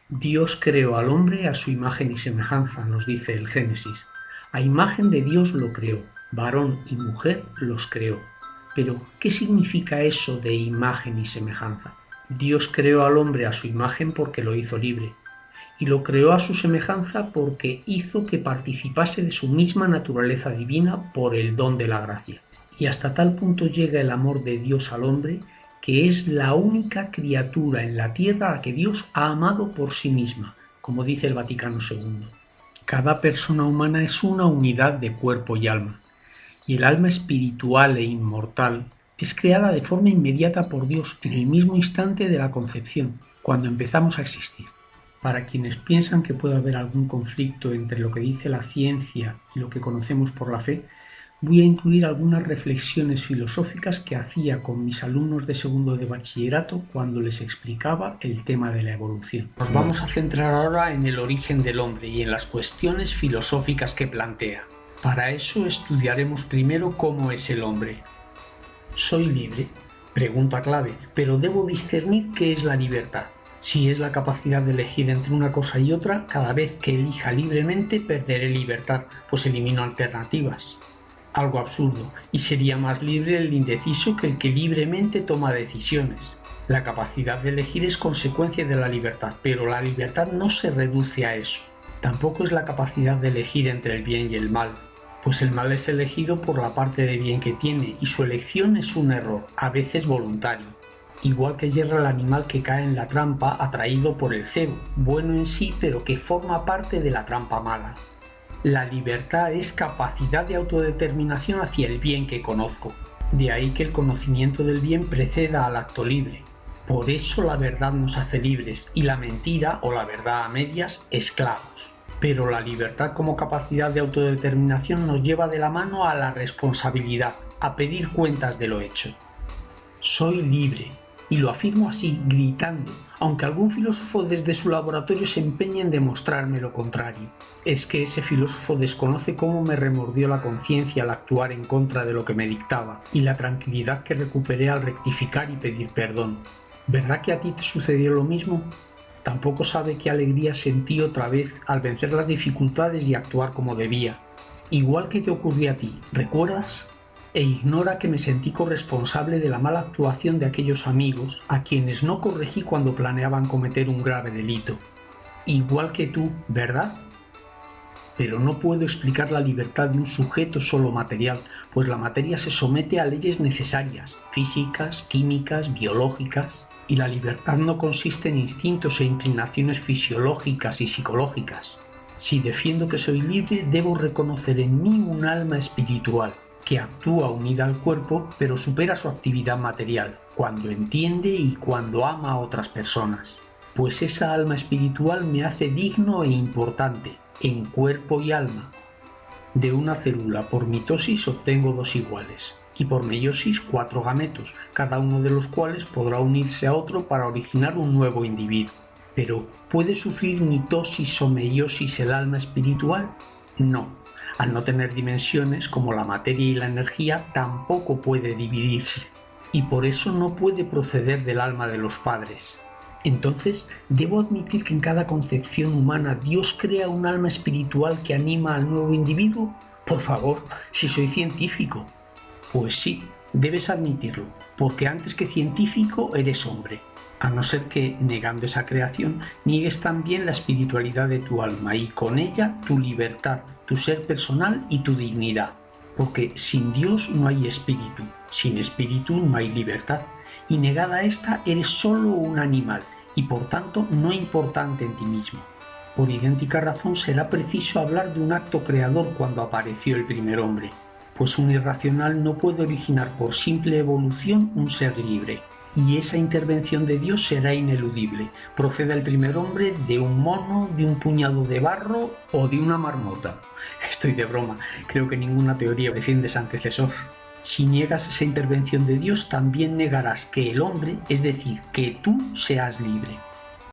Dios creó al hombre a su imagen y semejanza, nos dice el Génesis. A imagen de Dios lo creó, varón y mujer los creó. Pero, ¿qué significa eso de imagen y semejanza? Dios creó al hombre a su imagen porque lo hizo libre, y lo creó a su semejanza porque hizo que participase de su misma naturaleza divina por el don de la gracia. Y hasta tal punto llega el amor de Dios al hombre que es la única criatura en la tierra a que Dios ha amado por sí misma, como dice el Vaticano II. Cada persona humana es una unidad de cuerpo y alma, y el alma espiritual e inmortal es creada de forma inmediata por Dios en el mismo instante de la concepción, cuando empezamos a existir. Para quienes piensan que puede haber algún conflicto entre lo que dice la ciencia y lo que conocemos por la fe, voy a incluir algunas reflexiones filosóficas que hacía con mis alumnos de segundo de bachillerato cuando les explicaba el tema de la evolución. Nos vamos a centrar ahora en el origen del hombre y en las cuestiones filosóficas que plantea. Para eso estudiaremos primero cómo es el hombre. ¿Soy libre? Pregunta clave, pero debo discernir qué es la libertad. Si es la capacidad de elegir entre una cosa y otra, cada vez que elija libremente perderé libertad, pues elimino alternativas. Algo absurdo, y sería más libre el indeciso que el que libremente toma decisiones. La capacidad de elegir es consecuencia de la libertad, pero la libertad no se reduce a eso. Tampoco es la capacidad de elegir entre el bien y el mal, pues el mal es elegido por la parte de bien que tiene, y su elección es un error, a veces voluntario. Igual que yerra el animal que cae en la trampa atraído por el cebo, bueno en sí pero que forma parte de la trampa mala. La libertad es capacidad de autodeterminación hacia el bien que conozco. De ahí que el conocimiento del bien preceda al acto libre. Por eso la verdad nos hace libres y la mentira o la verdad a medias esclavos. Pero la libertad como capacidad de autodeterminación nos lleva de la mano a la responsabilidad, a pedir cuentas de lo hecho. Soy libre. Y lo afirmo así, gritando, aunque algún filósofo desde su laboratorio se empeñe en demostrarme lo contrario. Es que ese filósofo desconoce cómo me remordió la conciencia al actuar en contra de lo que me dictaba, y la tranquilidad que recuperé al rectificar y pedir perdón. ¿Verdad que a ti te sucedió lo mismo? Tampoco sabe qué alegría sentí otra vez al vencer las dificultades y actuar como debía. Igual que te ocurrió a ti, ¿recuerdas? E ignora que me sentí corresponsable de la mala actuación de aquellos amigos a quienes no corregí cuando planeaban cometer un grave delito. Igual que tú, ¿verdad? Pero no puedo explicar la libertad de un sujeto solo material, pues la materia se somete a leyes necesarias, físicas, químicas, biológicas, y la libertad no consiste en instintos e inclinaciones fisiológicas y psicológicas. Si defiendo que soy libre, debo reconocer en mí un alma espiritual, que actúa unida al cuerpo, pero supera su actividad material, cuando entiende y cuando ama a otras personas. Pues esa alma espiritual me hace digno e importante, en cuerpo y alma. De una célula por mitosis obtengo dos iguales, y por meiosis 4 gametos, cada uno de los cuales podrá unirse a otro para originar un nuevo individuo. Pero, ¿puede sufrir mitosis o meiosis el alma espiritual? No. Al no tener dimensiones como la materia y la energía, tampoco puede dividirse, y por eso no puede proceder del alma de los padres. Entonces, ¿debo admitir que en cada concepción humana Dios crea un alma espiritual que anima al nuevo individuo? Por favor, si soy científico. Pues sí, debes admitirlo, porque antes que científico eres hombre. A no ser que, negando esa creación, niegues también la espiritualidad de tu alma y con ella tu libertad, tu ser personal y tu dignidad. Porque sin Dios no hay espíritu, sin espíritu no hay libertad, y negada esta eres solo un animal y por tanto no importante en ti mismo. Por idéntica razón será preciso hablar de un acto creador cuando apareció el primer hombre, pues un irracional no puede originar por simple evolución un ser libre. Y esa intervención de Dios será ineludible, proceda el primer hombre de un mono, de un puñado de barro o de una marmota. Estoy de broma, creo que ninguna teoría defiende ese antecesor. Si niegas esa intervención de Dios, también negarás que el hombre, es decir, que tú seas libre.